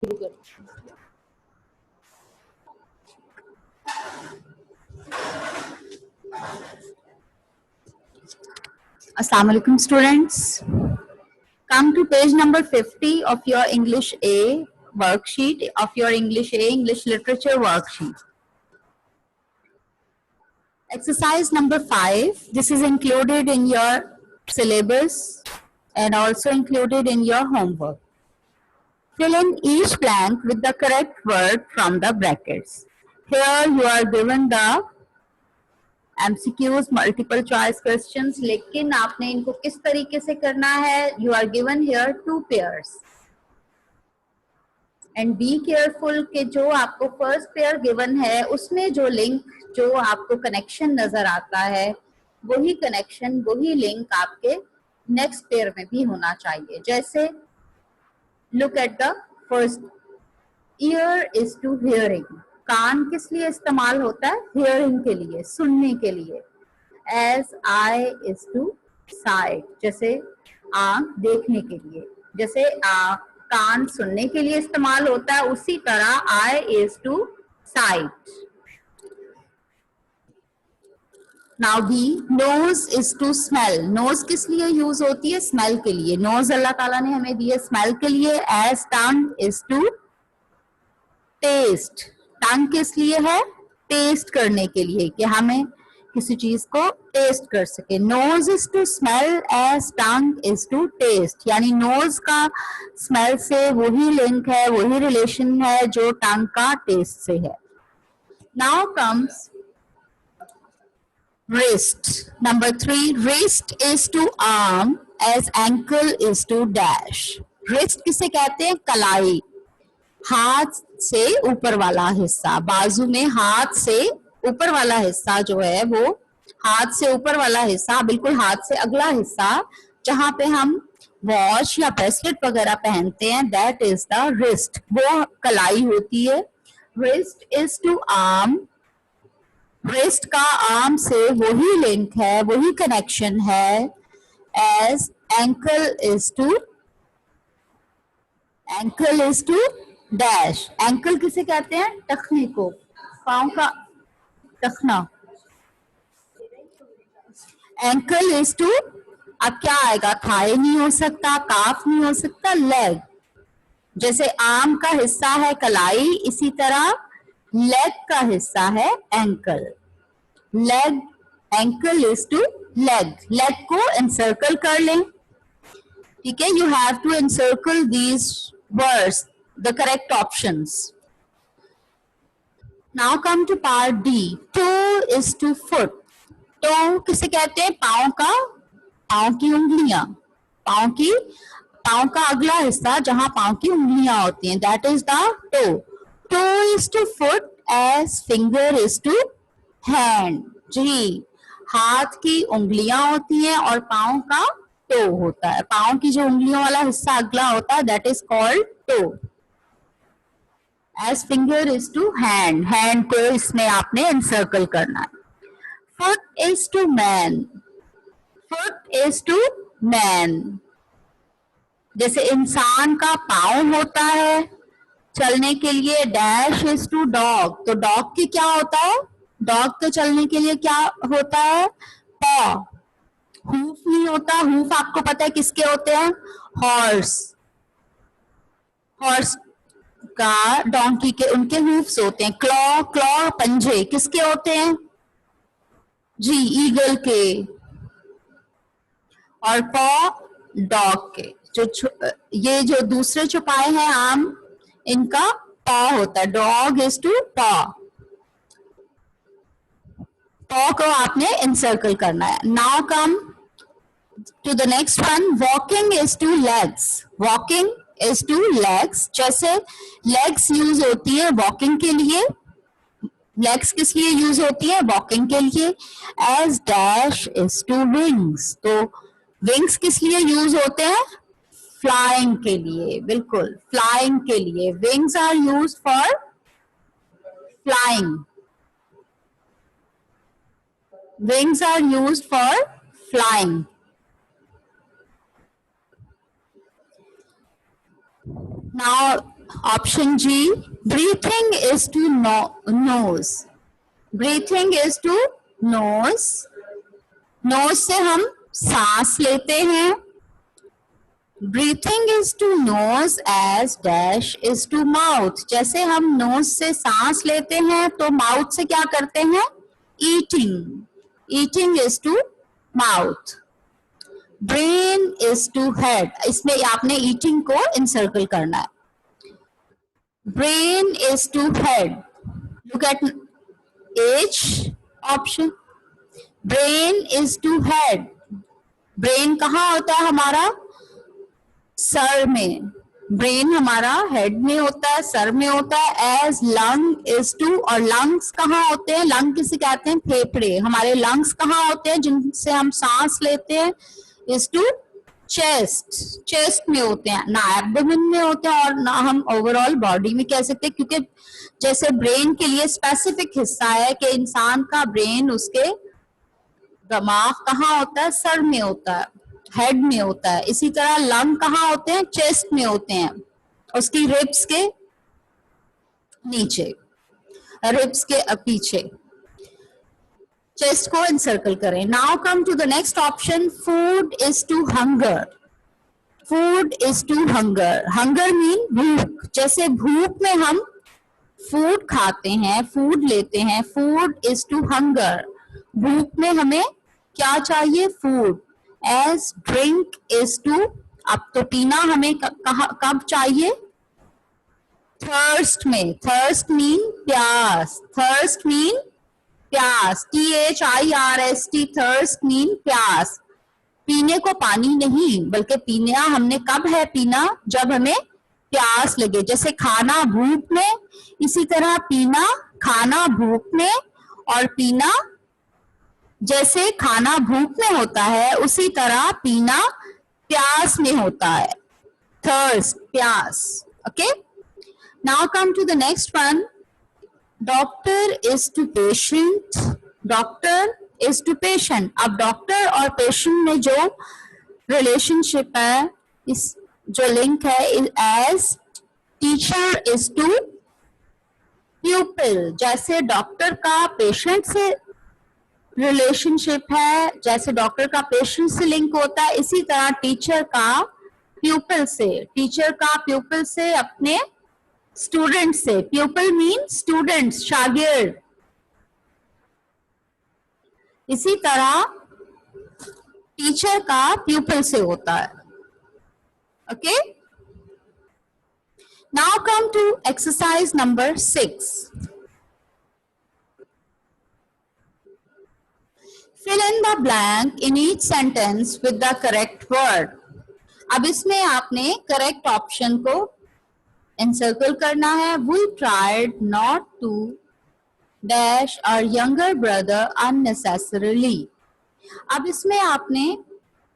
Assalamu alaikum students. Come to page number 50 of your English A worksheet, of your English A English Literature worksheet. Exercise number 5. This is included in your syllabus and also included in your homework. Fill in each blank with the correct word from the brackets. Here you are given the MCQs, multiple choice questions, लेकिन आपने इनको किस तरीके से करना है? You are given here 2 pairs. And be careful कि जो आपको first pair given है, उसमें जो link, जो आपको connection नजर आता है, वही connection, वही link आपके next pair में भी होना चाहिए. जैसे look at the first. Ear is to hearing. कान किस लिए इस्तेमाल होता है? Hearing के लिए, सुनने के लिए. As eye is to sight. जैसे आँख देखने के लिए. जैसे कान सुनने के लिए इस्तेमाल होता है, उसी तरह eye is to sight. Now B, nose is to smell. Nose किस लिए यूज होती है? Smell के लिए. Nose अल्लाह ताला ने हमें दी है smell के लिए. As tongue is to taste. टंग किस लिए है? टेस्ट करने के लिए, कि हमें किसी चीज को टेस्ट कर सके. Nose is to smell as tongue is to taste. यानी नोज का स्मेल से वही लिंक है, वही रिलेशन है जो टंग का टेस्ट से है. Now comes wrist. Number 3, wrist is to arm as ankle is to dash. wrist किसे कहते हैं? कलाई. हाथ से ऊपर वाला हिस्सा, बाजू में हाथ से ऊपर वाला हिस्सा जो है, वो हाथ से ऊपर वाला हिस्सा, बिल्कुल हाथ से अगला हिस्सा जहां पे हम वॉच या ब्रेसलेट वगैरह पहनते हैं, दैट इज द रिस्ट. वो कलाई होती है. Wrist is to arm. Wrist का आर्म से वही लिंक है, वही कनेक्शन है as ankle is to dash. Ankle किसे कहते हैं? टखने को, पांव का टखना. एंकल इज टू, अब क्या आएगा? थाई नहीं हो सकता, काफ नहीं हो सकता, लेग. जैसे आर्म का हिस्सा है कलाई, इसी तरह लेग का हिस्सा है ankle. Leg, ankle is to leg. Leg को एनसर्कल कर लें. ठीक है, you have to encircle these words, the correct options. Now come to part D. Toe is to foot. Toe किसे कहते हैं? पाँव का, पाँव की उंगलियां, पाँव का अगला हिस्सा जहां पाँव की उंगलियां होती हैं, that is the toe. Toe is to foot as finger is to hand. जी, हाथ की उंगलियां होती हैं और पाँव का toe होता है. पाँव की जो उंगलियों वाला हिस्सा अगला होता है, that is called toe. As finger is to hand. hand को इसमें आपने encircle करना है. foot is to man. foot is to man. जैसे इंसान का पाँव होता है चलने के लिए, dash is to dog. तो dog की क्या होता है? dog तो चलने के लिए क्या होता है? paw. hoof नहीं होता. hoof आपको पता है किसके होते हैं? horse. horse का, डोंकी के, उनके हूफ्स होते हैं. क्लॉ, क्लॉ पंजे किसके होते हैं? जी, ईगल के. और पॉ डॉग के. जो ये जो दूसरे छुपाए हैं आम, इनका पॉ होता है. डॉग इज टू पॉ. पॉ को आपने एनसर्कल करना है. Now come to the next one. Walking is to legs. Walking is to legs. जैसे legs यूज होती है वॉकिंग के लिए. legs किस लिए यूज होती है? वॉकिंग के लिए. as dash is to wings. तो wings किस लिए यूज होते हैं? flying के लिए. बिल्कुल, flying के लिए. wings are used for flying. wings are used for flying. Now Option G, breathing is to nose. Breathing is to nose. Nose से हम सांस लेते हैं. Breathing is to nose as dash is to mouth. जैसे हम nose से सांस लेते हैं तो mouth से क्या करते हैं? Eating. Eating is to mouth. Brain is to head. इसमें आपने eating को encircle करना है. Brain is to head. Look at H option. Brain is to head. Brain कहाँ होता है हमारा? सर में. ब्रेन हमारा हेड में होता है, सर में होता है. एज लंग इज टू, और लंग्स कहाँ होते हैं? लंग किसे कहते हैं? फेफड़े. हमारे लंग्स कहाँ होते हैं जिनसे हम सांस लेते हैं? Is to chest. चेस्ट में होते हैं, ना एब्डोमेन में होते हैं और ना हम ओवरऑल बॉडी में कह सकते हैं, क्योंकि जैसे ब्रेन के लिए स्पेसिफिक हिस्सा है कि इंसान का ब्रेन, उसके दिमाग कहाँ होता है? सर में होता है, हेड में होता है. इसी तरह लंग कहाँ होते हैं? चेस्ट में होते हैं, उसकी रिब्स के नीचे, रिब्स के पीछे. चेस्ट को इनसर्कल करें. Now come to the next option. Food is to hunger. Food is to hunger. Hunger mean भूख. जैसे भूख में हम फूड खाते हैं, फूड लेते हैं. Food is to hunger. भूख में हमें क्या चाहिए? Food. As drink is to, अब तो पीना हमें कब चाहिए? थर्स्ट में. थर्स्ट मीन प्यास. थर्स्ट मीन प्यास. THIRST. थर्स्ट मीन प्यास. पीने को पानी नहीं, बल्कि पीना हमने कब है? पीना जब हमें प्यास लगे. जैसे खाना भूख में, इसी तरह पीना, खाना भूख में, और पीना जैसे खाना भूख में होता है उसी तरह पीना प्यास में होता है. थर्स्ट, प्यास. Okay. Now come to the next one. Doctor is to patient. Doctor is to patient. अब डॉक्टर और पेशेंट में जो रिलेशनशिप है, इस जो लिंक है, as teacher is to pupil. जैसे डॉक्टर का पेशेंट से रिलेशनशिप है, जैसे डॉक्टर का पेशेंट से लिंक होता है, इसी तरह टीचर का प्यूपिल से, टीचर का प्यूपिल से अपने स्टूडेंट से. प्यूपिल मीन स्टूडेंट्स, शागिर्द. इसी तरह टीचर का प्यूपिल से होता है. Okay. Now come to exercise number 6. Fill in the blank in each sentence with the correct word. अब इसमें आपने करेक्ट ऑप्शन को एनसर्कल करना है. We tried not to dash our younger brother unnecessarily. अब इसमें आपने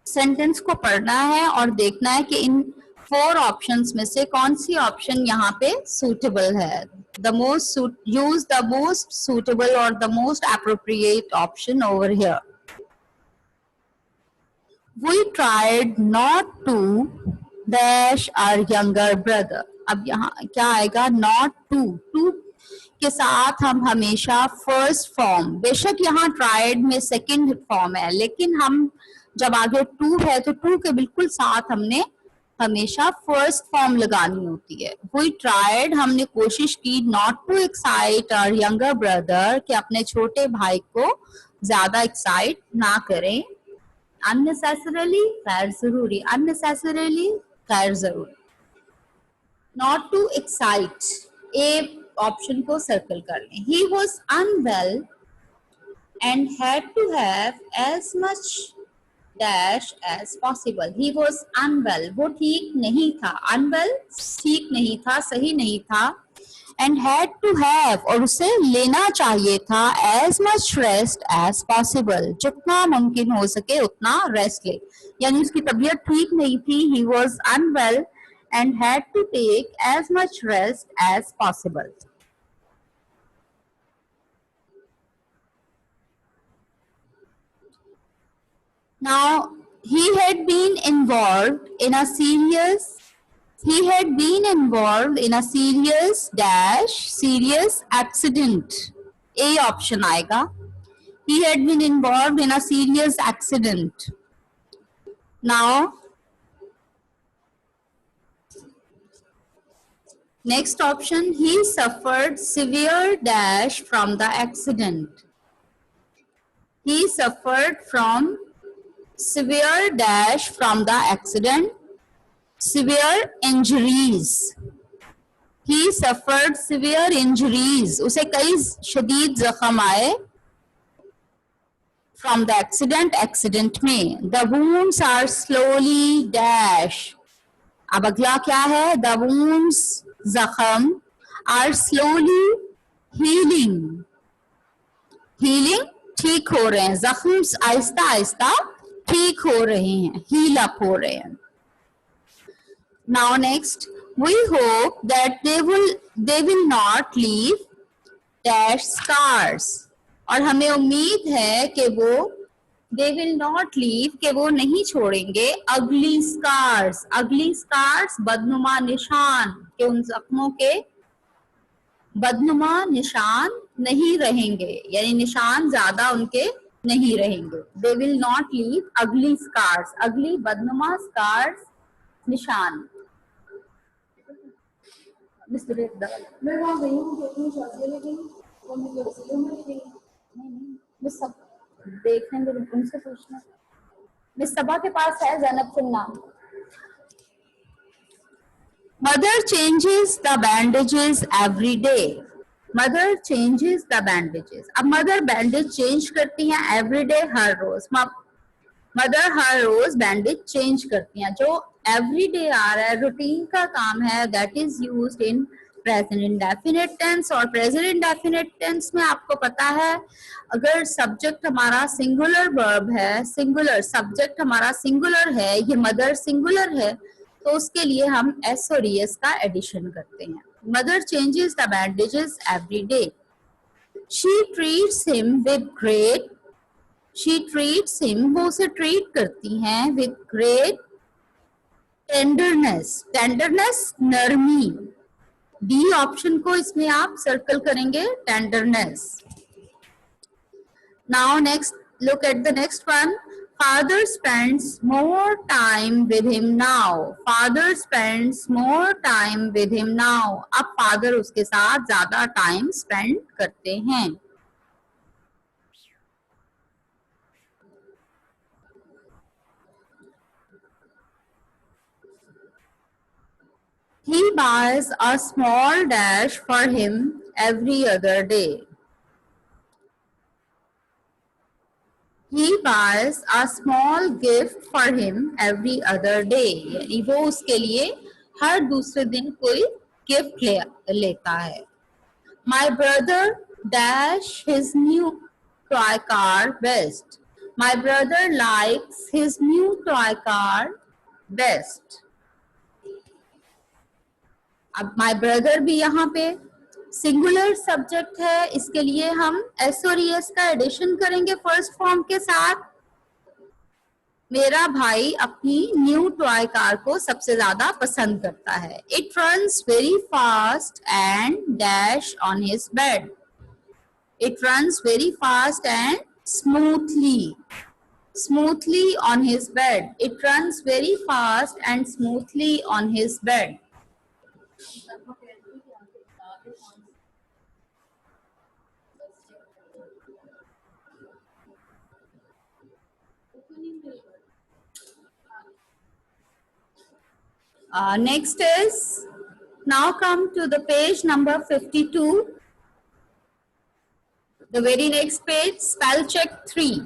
सेंटेंस को पढ़ना है और देखना है कि इन 4 ऑप्शंस में से कौन सी ऑप्शन यहाँ पे सुटेबल है. Use the most suitable or the most appropriate option over here. We tried not to dash our younger brother. अब यहाँ क्या आएगा? Not to. To के साथ हम हमेशा फर्स्ट फॉर्म, बेशक यहाँ ट्राइड में सेकंड फॉर्म है, लेकिन हम जब आगे टू है तो टू के बिल्कुल साथ हमने हमेशा फर्स्ट फॉर्म लगानी होती है. वी ट्राइड, हमने कोशिश की, not to excite our younger brother, कि अपने छोटे भाई को ज्यादा एक्साइट ना करें. अननेसेसरली, गैर जरूरी. अननेसेसरली, गैर जरूरी. Not to excite, A option को सर्कल कर लें. He was unwell and had to have as much dash as possible. He was unwell. वो ठीक नहीं था. unwell ठीक नहीं था, सही नहीं था. and had to have, और उसे लेना चाहिए था, as much rest as possible. जितना मुमकिन हो सके उतना रेस्ट ले. यानी उसकी तबीयत ठीक नहीं थी. he was unwell and had to take as much rest as possible. Now, he had been involved in a serious He had been involved in a serious accident. A option आएगा. He had been involved in a serious accident. Now, next option, he suffered severe dash from the accident. He suffered from severe dash from the accident. Severe injuries. He suffered severe injuries. उसे कई शदीद जख्म आए from the accident में. The wounds are slowly dash. अब अगला क्या है? The wounds जख्म are slowly healing. Healing ठीक हो रहे हैं. जख्म आहिस्ता आहिस्ता ठीक हो रहे हैं. Heal up हो रहे हैं. Now next, we hope that they will not leave dash scars. और हमें उम्मीद है कि वो they will not leave कि वो नहीं छोड़ेंगे ugly scars. ugly scars बदनुमा निशान कि उन जख्मों के बदनुमा निशान नहीं रहेंगे, यानी निशान ज्यादा उनके नहीं रहेंगे. They will not leave ugly scars. ugly बदनुमा scars निशान. मैं वहाँ गई हूँ अपनी शादी में गई और मैं तस्वीरों में गई नहीं मैं सब देखने में उनसे पूछना. मिस सबा के पास है जैनब सिंह नाम. Mother changes the bandages every day. Mother changes the bandages. अब mother bandage change करती हैं every day हर रोज. मदर हर रोज बैंडेज चेंज करती हैं. जो एवरीडे आ रहा है रूटीन का काम है that is used in present indefinite tense. और प्रेजेंट इंडेफिनिट टेंस में आपको पता है अगर सब्जेक्ट हमारा सिंगुलर वर्ब है, सिंगुलर सब्जेक्ट हमारा सिंगुलर है, ये मदर सिंगुलर है, तो उसके लिए हम एस और एस का एडिशन करते हैं. Mother changes the bandages every day. She treats him with great. She treats him, वो उसे ट्रीट करती हैं with great tenderness. tenderness नरमी. डी ऑप्शन को इसमें आप सर्कल करेंगे tenderness. Now next, look at the next one. Father spends more time with him now. Father spends more time with him now. अब father उसके साथ ज्यादा टाइम स्पेंड करते हैं. He buys a small dash for him every other day. He buys a small gift for him every other day. यानी वो उसके लिए हर दूसरे दिन कोई गिफ्ट लेता है. My brother dash his new toy car best. My brother likes his new toy car best. अब माई ब्रदर भी यहाँ पे सिंगुलर सब्जेक्ट है, इसके लिए हम एस और एस का एडिशन करेंगे फर्स्ट फॉर्म के साथ. मेरा भाई अपनी न्यू टॉय कार को सबसे ज्यादा पसंद करता है. It runs very fast and dash on his bed. It runs very fast and smoothly on his bed. It runs very fast and smoothly on his bed. Next is, now come to the page number 52. The very next page, spell check 3.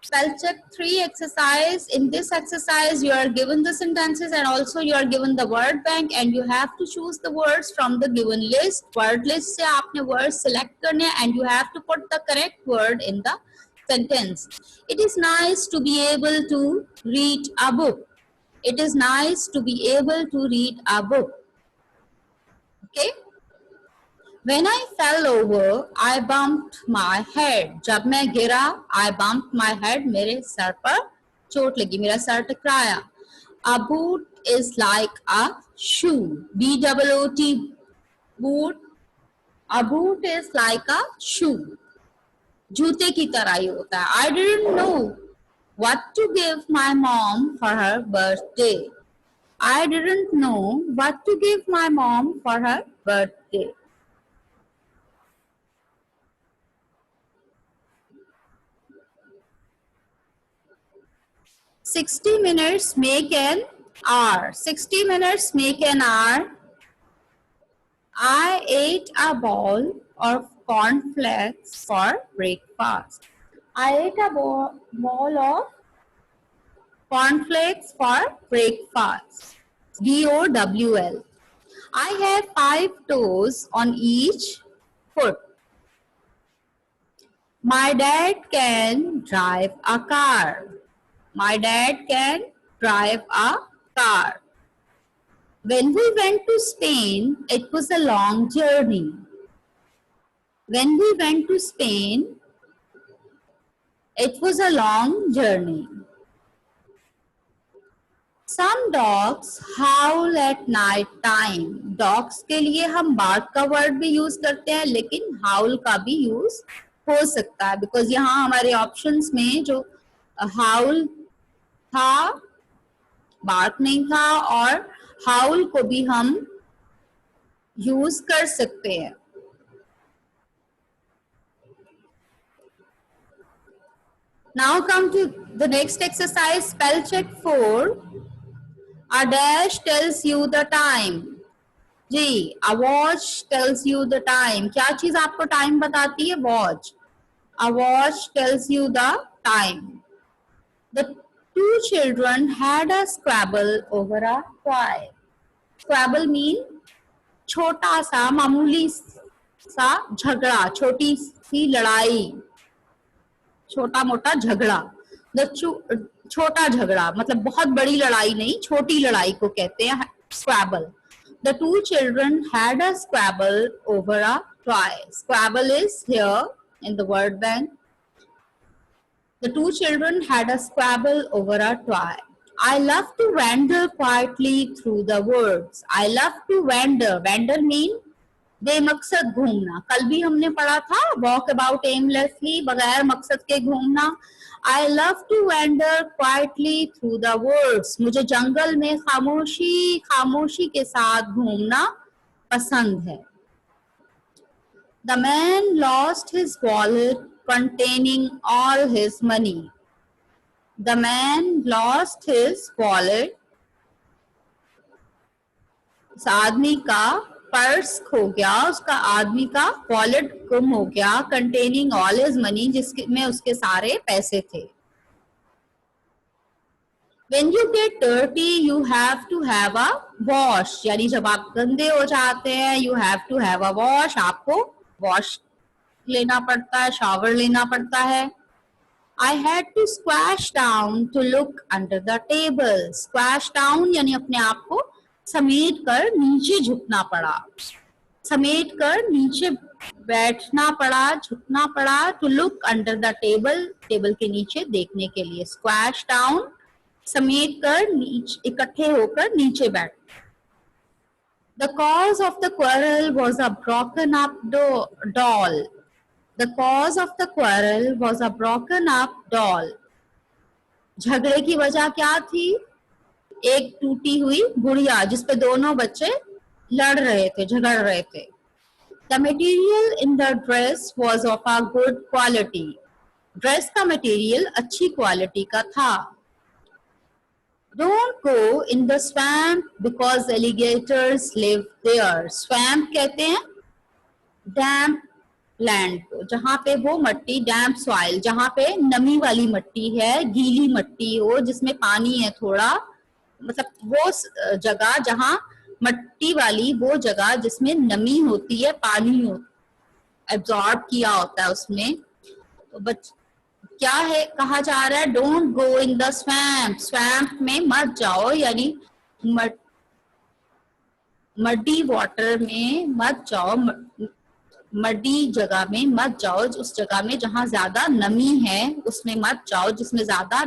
Spell check 3 exercise. In this exercise, you are given the sentences and also you are given the word bank, and you have to choose the words from the given list. Word list से आपने words select करने and you have to put the correct word in the sentence. It is nice to be able to read a book. It is nice to be able to read a book. Okay. When I fell over, I bumped my head. जब मैं गिरा, I bumped my head. मेरे sir पर चोट लगी, मेरा sir टकराया. A boot is like a shoe. B-O-O-T, boot. A boot is like a shoe. जूते की तरह ही होता है. I didn't know what to give my mom for her birthday. I didn't know what to give my mom for her birthday. "60 minutes make an hour." 60 minutes make an hour. I ate a bowl of cornflakes for breakfast. I ate a bowl of cornflakes for breakfast. DOWL. I have 5 toes on each foot. My dad can drive a car. My dad can drive a car. When we went to Spain, it was a long journey. When we went to Spain, it was a long journey. Some dogs howl at night time. Dogs के लिए हम bark का word भी use करते हैं, लेकिन howl का भी use हो सकता है, because यहाँ हमारे options में जो howl था, bark नहीं था, और howl को भी हम use कर सकते हैं. Now come to the next exercise, spell check 4. A dash tells you the time. Ji, a watch tells you the time. क्या चीज आपको टाइम बताती है? Watch. A watch tells you the time. The 2 children had a squabble over a toy. Squabble mean छोटा सा, मामूली सा झगड़ा, छोटी सी लड़ाई, छोटा मोटा झगड़ा. छोटा झगड़ा मतलब बहुत बड़ी लड़ाई नहीं, छोटी लड़ाई को कहते हैं squabble. The 2 children had a squabble over a toy. Squabble is here in the word bank. The 2 children had a squabble over a toy. I love to wander quietly through the woods. I love to wander. Wander mean बेमकसद घूमना. कल भी हमने पढ़ा था walk about aimlessly, बगैर मकसद के घूमना. I love to wander quietly through the woods. मुझे जंगल में खामोशी के साथ घूमना पसंद है. The man lost his wallet containing all his money. The man lost his wallet. उस आदमी का पर्स खो गया, उसका आदमी का वॉलेट गुम हो गया. कंटेनिंग ऑल हिज मनी, जिसमें उसके सारे पैसे थे. When you get dirty, you have to have a wash. यानी जब आप गंदे हो जाते हैं, you have to have a wash. आपको वॉश लेना पड़ता है, शावर लेना पड़ता है. I had to squash down to look under the table. Squash down यानी अपने आप को समेट कर नीचे झुकना पड़ा, समेट कर नीचे बैठना पड़ा, झुकना पड़ा. To look under the table, table के नीचे देखने के लिए. स्क्वैश डाउन, समेट कर नीचे, इकट्ठे होकर नीचे बैठ. The cause of the quarrel was a broken up doll. The cause of the quarrel was a broken up doll. झगड़े की वजह क्या थी? एक टूटी हुई गुड़िया जिसपे दोनों बच्चे लड़ रहे थे, झगड़ रहे थे. The material in the dress was of a good quality. Dress का मटेरियल अच्छी क्वालिटी का था. Don't go in the swamp because alligators live there. Swamp कहते हैं damp लैंड को, जहाँ पे वो मट्टी, डैम्प सॉइल, जहाँ पे नमी वाली मट्टी है, गीली मट्टी हो जिसमें पानी है थोड़ा, मतलब वो जगह जहाँ मट्टी वाली, वो जगह जिसमें नमी होती है, पानी हो एब्जॉर्ब किया होता है उसमें. तो क्या है कहा जा रहा है? Don't go in the swamp. Swamp में मत जाओ, यानी मड्डी वाटर में मत जाओ, मड्डी जगह में मत जाओ. उस जगह में जहाँ ज्यादा नमी है उसमें मत जाओ, जिसमें ज्यादा